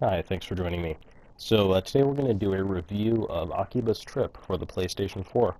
Hi, thanks for joining me. Today we're going to do a review of Akiba's Trip for the PlayStation 4.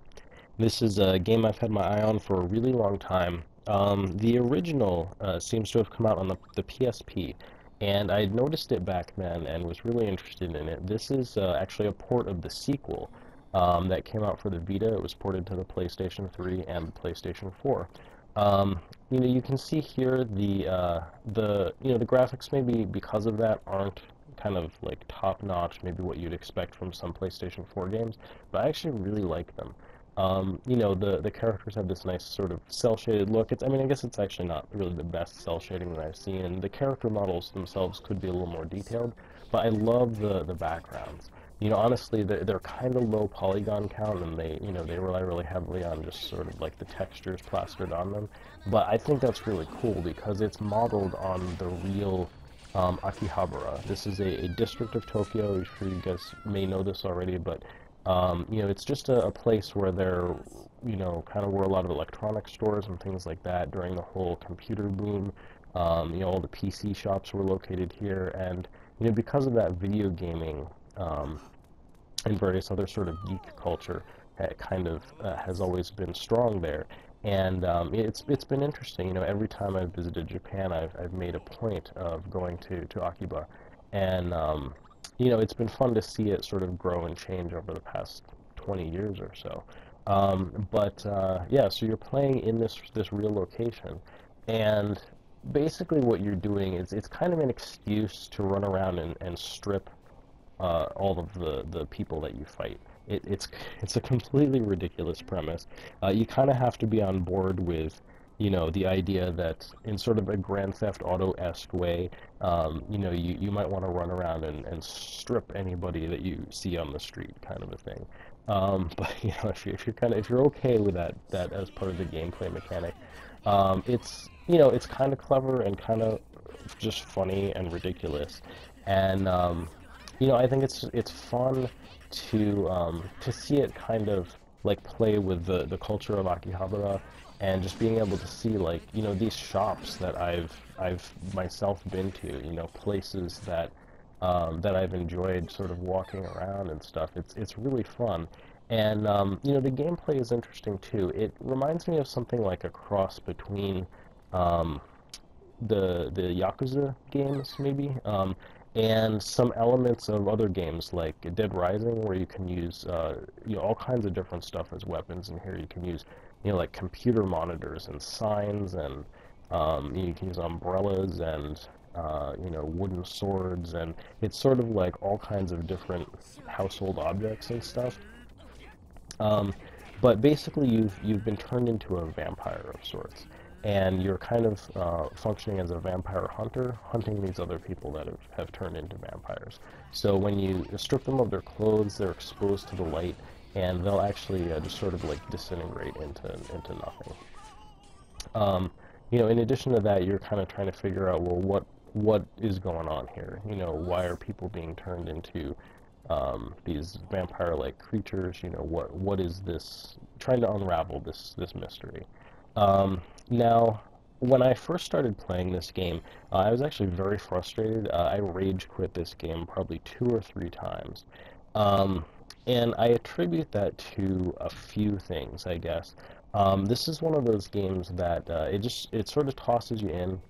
This is a game I've had my eye on for a really long time. The original seems to have come out on the PSP, and I noticed it back then and was really interested in it. This is actually a port of the sequel that came out for the Vita. It was ported to the PlayStation 3 and the PlayStation 4. Um, you can see here the graphics maybe because of that aren't kind of like top notch, maybe what you'd expect from some PlayStation 4 games, but I actually really like them. The characters have this nice sort of cel-shaded look. I guess it's actually not really the best cel shading that I've seen, and the character models themselves could be a little more detailed, but I love the backgrounds. Honestly, they're kind of low polygon count, and they rely really heavily on just sort of like the textures plastered on them. But I think that's really cool because it's modeled on the real Akihabara. This is a district of Tokyo. I'm sure you guys may know this already, but it's just a place where there, kind of were a lot of electronic stores and things like that during the whole computer boom. All the PC shops were located here, and because of that, video gaming and various other sort of geek culture kind of has always been strong there. And it's been interesting. Every time I've visited Japan, I've made a point of going to Akiba, and it's been fun to see it sort of grow and change over the past 20 years or so. Yeah, so you're playing in this real location, and basically what you're doing is it's kind of an excuse to run around and strip all of the people that you fight. It's a completely ridiculous premise. You kind of have to be on board with, the idea that in sort of a Grand Theft Auto-esque way, you might want to run around and strip anybody that you see on the street, kind of a thing. But if you're okay with that as part of the gameplay mechanic, it's kind of clever and kind of just funny and ridiculous, and I think it's fun to see it kind of like play with the culture of Akihabara, and just being able to see like these shops that I've myself been to, places that I've enjoyed sort of walking around and stuff. It's really fun. And the gameplay is interesting too. It reminds me of something like a cross between um, the Yakuza games, maybe, and some elements of other games like Dead Rising, where you can use all kinds of different stuff as weapons. And here you can use like computer monitors and signs, and you can use umbrellas and wooden swords, and it's sort of like all kinds of different household objects and stuff. Um, but basically, you've been turned into a vampire of sorts, and you're kind of functioning as a vampire hunter, hunting these other people that have turned into vampires. So when you strip them of their clothes, they're exposed to the light, and they'll actually just sort of like disintegrate into nothing. In addition to that, you're kind of trying to figure out, well, what is going on here? Why are people being turned into these vampire-like creatures? What is this? Trying to unravel this mystery. Now, when I first started playing this game, I was actually very frustrated. I rage quit this game probably 2 or 3 times. Um, and I attribute that to a few things, I guess. This is one of those games that it sort of tosses you in,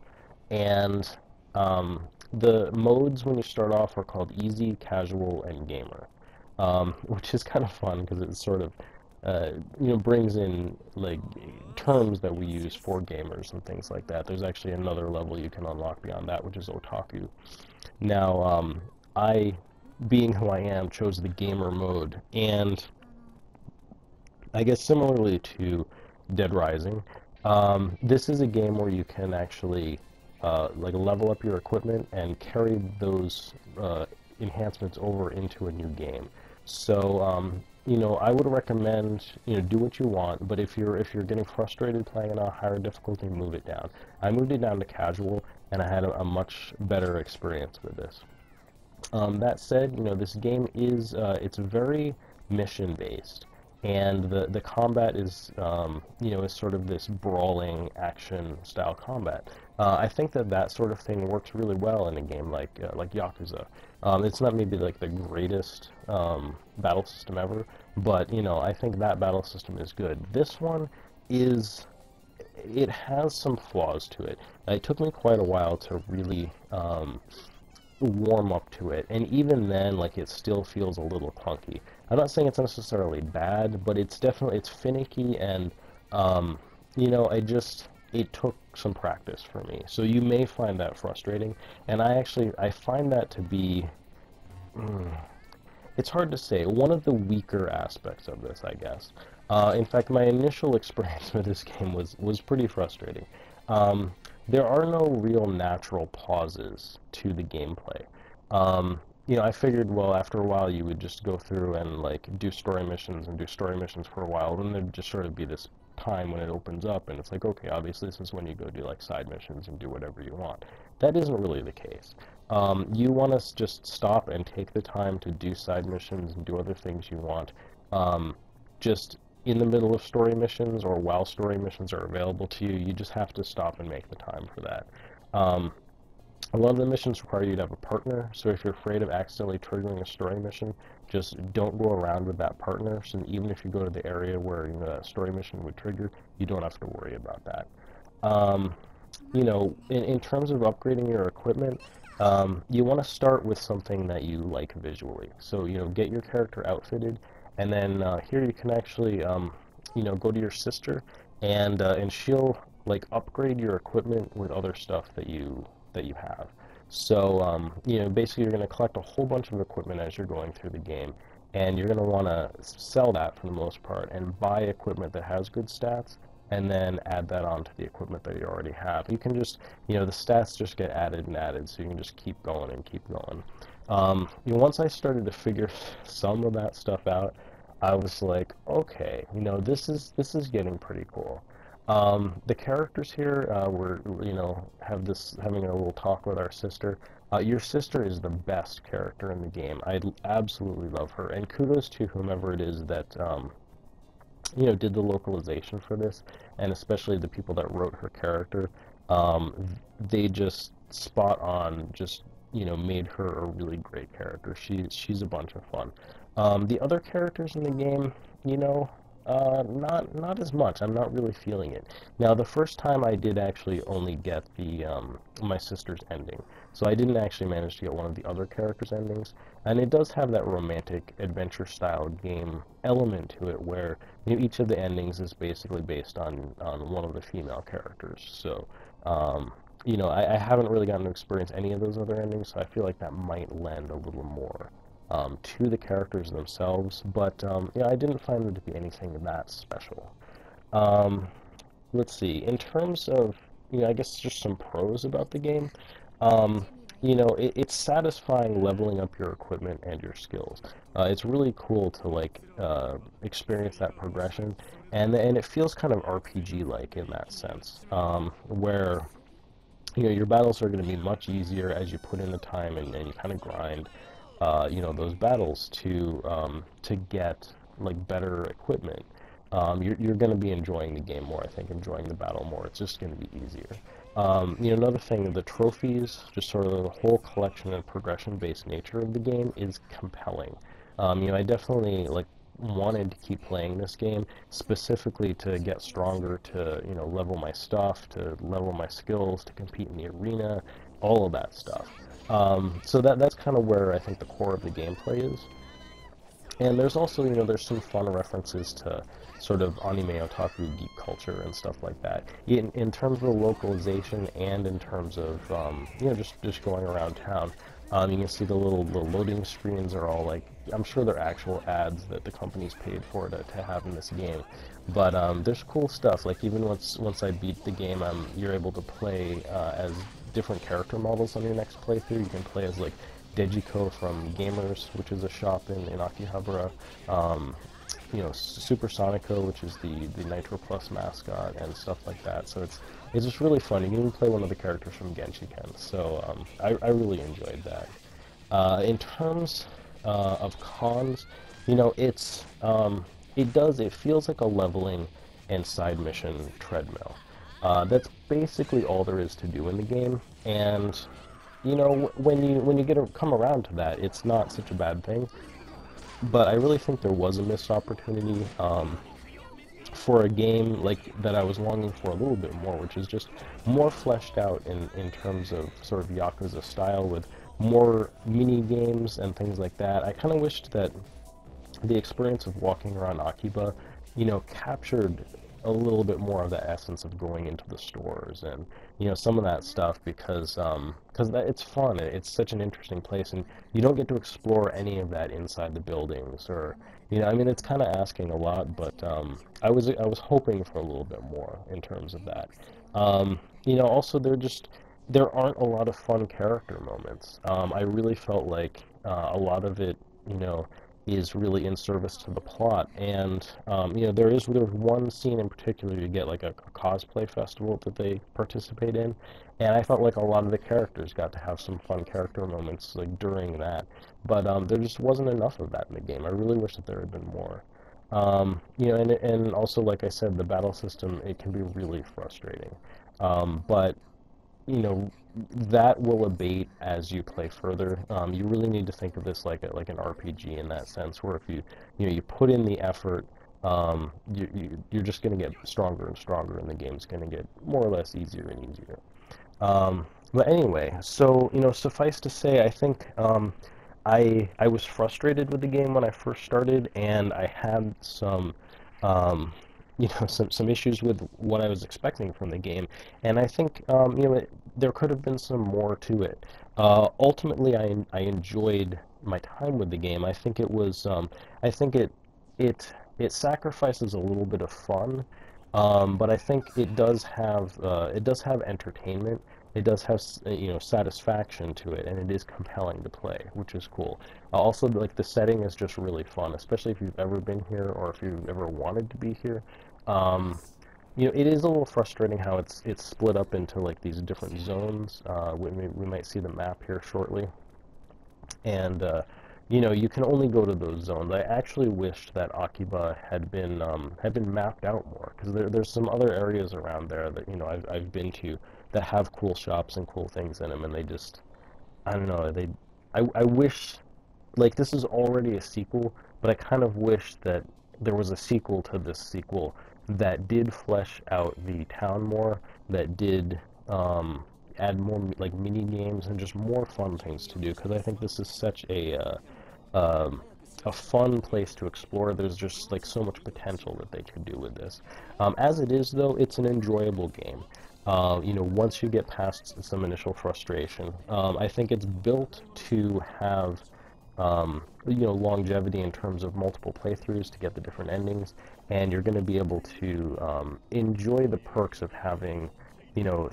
and the modes when you start off are called easy, casual, and gamer, which is kind of fun because it sort of brings in like terms that we use for gamers and things like that. There's actually another level you can unlock beyond that, which is otaku. Now, I, being who I am, chose the gamer mode, and I guess similarly to Dead Rising, this is a game where you can actually like level up your equipment and carry those enhancements over into a new game. So I would recommend do what you want, but if you're getting frustrated playing on a higher difficulty, move it down. I moved it down to casual, and I had a much better experience with this. That said, this game is it's very mission based, and the combat is you know, is sort of this brawling action style combat. I think that that sort of thing works really well in a game like Yakuza. It's not maybe like the greatest battle system ever, but you know, I think that battle system is good. This one is, it has some flaws to it. It took me quite a while to really warm up to it, and even then, like, it still feels a little clunky. I'm not saying it's necessarily bad, but it's definitely, it's finicky, and you know, it took some practice for me. So you may find that frustrating, and I find that to be, it's hard to say, one of the weaker aspects of this, I guess. In fact, my initial experience with this game was pretty frustrating. Um, there are no real natural pauses to the gameplay. You know, I figured, well, after a while you would just go through and like do story missions and do story missions for a while, then there'd just sort of be this time when it opens up and it's like, okay, obviously this is when you go do like side missions and do whatever you want. That isn't really the case. You want to just stop and take the time to do side missions and do other things you want. Just in the middle of story missions or while story missions are available to you, you just have to stop and make the time for that. Um, a lot of the missions require you to have a partner, so if you're afraid of accidentally triggering a story mission, just don't go around with that partner, so even if you go to the area where, you know, that story mission would trigger, you don't have to worry about that. Um, you know, in terms of upgrading your equipment, you want to start with something that you like visually. So, you know, get your character outfitted, and then here you can actually, you know, go to your sister, and she'll like upgrade your equipment with other stuff that you have. So, you know, basically you're going to collect a whole bunch of equipment as you're going through the game, and you're going to want to sell that for the most part and buy equipment that has good stats, and then add that onto the equipment that you already have. You can just, you know, the stats just get added and added, so you can just keep going and keep going. You know, once I started to figure some of that stuff out, I was like, okay, you know, this is getting pretty cool. The characters here, were, you know, having a little talk with our sister. Your sister is the best character in the game. I absolutely love her, and kudos to whomever it is that, you know, did the localization for this, and especially the people that wrote her character. Um, they just spot on, just, you know, made her a really great character. She's a bunch of fun. The other characters in the game, you know, not as much. I'm not really feeling it. Now, the first time I did actually only get the my sister's ending, so I didn't actually manage to get one of the other characters' endings, and it does have that romantic adventure style game element to it, where, you know, each of the endings is basically based on one of the female characters. So, you know, I haven't really gotten to experience any of those other endings, so I feel like that might lend a little more to the characters themselves, but yeah, I didn't find them to be anything that special. Um, let's see, in terms of, you know, I guess just some pros about the game, um, you know, it's satisfying leveling up your equipment and your skills. It's really cool to like experience that progression, and it feels kind of RPG-like in that sense, where, you know, your battles are going to be much easier as you put in the time and you kind of grind, you know, those battles to get like better equipment. You're going to be enjoying the game more, I think, enjoying the battle more. It's just going to be easier. You know, another thing, the trophies, just sort of the whole collection and progression-based nature of the game is compelling. You know, I definitely like wanted to keep playing this game specifically to get stronger, to, you know, level my stuff, to level my skills, to compete in the arena, all of that stuff. So that's kind of where I think the core of the gameplay is. And there's also, you know, there's some fun references to sort of anime otaku geek culture and stuff like that. In terms of the localization and in terms of, you know, just going around town, you can see the little loading screens are all like, I'm sure they're actual ads that the company's paid for to have in this game. But there's cool stuff, like even once I beat the game, you're able to play as different character models on your next playthrough. You can play as like Dejiko from Gamers, which is a shop in Akihabara. You know, Supersonico, which is the Nitro Plus mascot, and stuff like that. So it's just really fun. You can even play one of the characters from Genshiken. So I really enjoyed that. In terms of cons, you know, it's it feels like a leveling and side mission treadmill. That's basically all there is to do in the game, and you know, when you come around to that, it's not such a bad thing. But I really think there was a missed opportunity for a game like that I was longing for a little bit more, which is just more fleshed out in terms of sort of Yakuza style with more mini games and things like that. I kind of wished that the experience of walking around Akiba, you know, captured a little bit more of the essence of going into the stores and, you know, some of that stuff because that it's fun. It's such an interesting place, and you don't get to explore any of that inside the buildings or, you know, I mean, it's kind of asking a lot, but I was hoping for a little bit more in terms of that. You know, also there aren't a lot of fun character moments. I really felt like a lot of it, you know, is really in service to the plot. And you know, there's one scene in particular you get like a cosplay festival that they participate in, and I felt like a lot of the characters got to have some fun character moments like during that. But there just wasn't enough of that in the game. I really wish that there had been more. You know, and also like I said, the battle system, it can be really frustrating. But you know, that will abate as you play further. You really need to think of this like an RPG in that sense, where if you know, you put in the effort, you're just going to get stronger and stronger, and the game's going to get more or less easier and easier. But anyway, so you know, suffice to say, I think I was frustrated with the game when I first started, and I had some you know, some issues with what I was expecting from the game, and I think you know, there could have been some more to it. Ultimately, I enjoyed my time with the game. I think I think it sacrifices a little bit of fun, but I think it does have entertainment. It does have you know, satisfaction to it, and it is compelling to play, which is cool. Also, like the setting is just really fun, especially if you've ever been here or if you've ever wanted to be here. Um, you know, it is a little frustrating how it's split up into like these different zones. We might see the map here shortly, and you know, you can only go to those zones. I actually wished that Akiba had been mapped out more, because there's some other areas around there that, you know, I've been to that have cool shops and cool things in them, and they just, I don't know, I wish, like, this is already a sequel, but I kind of wish that there was a sequel to this sequel that did flesh out the town more, that did add more like mini games and just more fun things to do, because I think this is such um, a fun place to explore. There's just like so much potential that they could do with this. As it is, though, it's an enjoyable game. You know, once you get past some initial frustration, I think it's built to have you know, longevity in terms of multiple playthroughs to get the different endings, and you're going to be able to enjoy the perks of having, you know,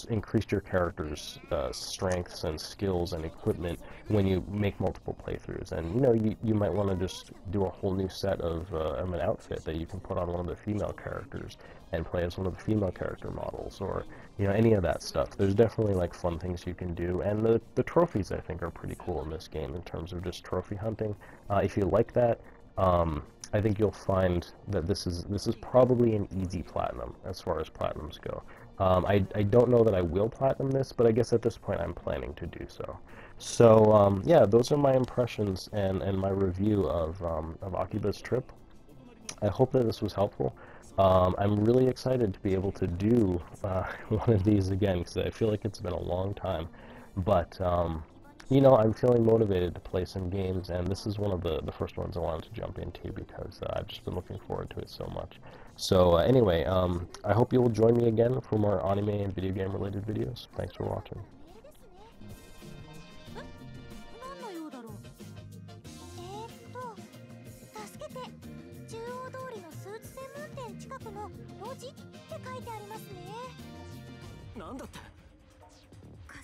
increased your character's strengths and skills and equipment when you make multiple playthroughs. And you know, you might want to just do a whole new set of an outfit that you can put on one of the female characters and play as one of the female character models, or you know, any of that stuff. There's definitely like fun things you can do, and the trophies I think are pretty cool in this game in terms of just trophy hunting. If you like that, I think you'll find that this is probably an easy platinum as far as platinums go. I don't know that I will platinum this, but I guess at this point I'm planning to do so. So yeah, those are my impressions and my review of Akiba's Trip. I hope that this was helpful. I'm really excited to be able to do one of these again, because I feel like it's been a long time. But you know, I'm feeling motivated to play some games, and this is one of the first ones I wanted to jump into because I've just been looking forward to it so much. So anyway, I hope you will join me again for more anime and video game related videos. Thanks for watching. 何の用だろう。助けて。中央通りのスーツ専門店近くの路地って書いてありますね。なんだって。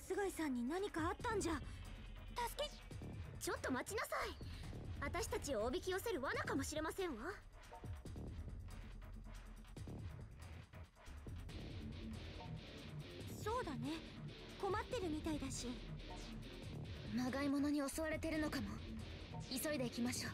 春日井さんに何かあったんじゃ。助け。ちょっと待ちなさい。私たちをおびき寄せる罠かもしれませんわ。そうだね。困ってるみたいだし。まがい物に襲われてるのかも。急いで行きましょう。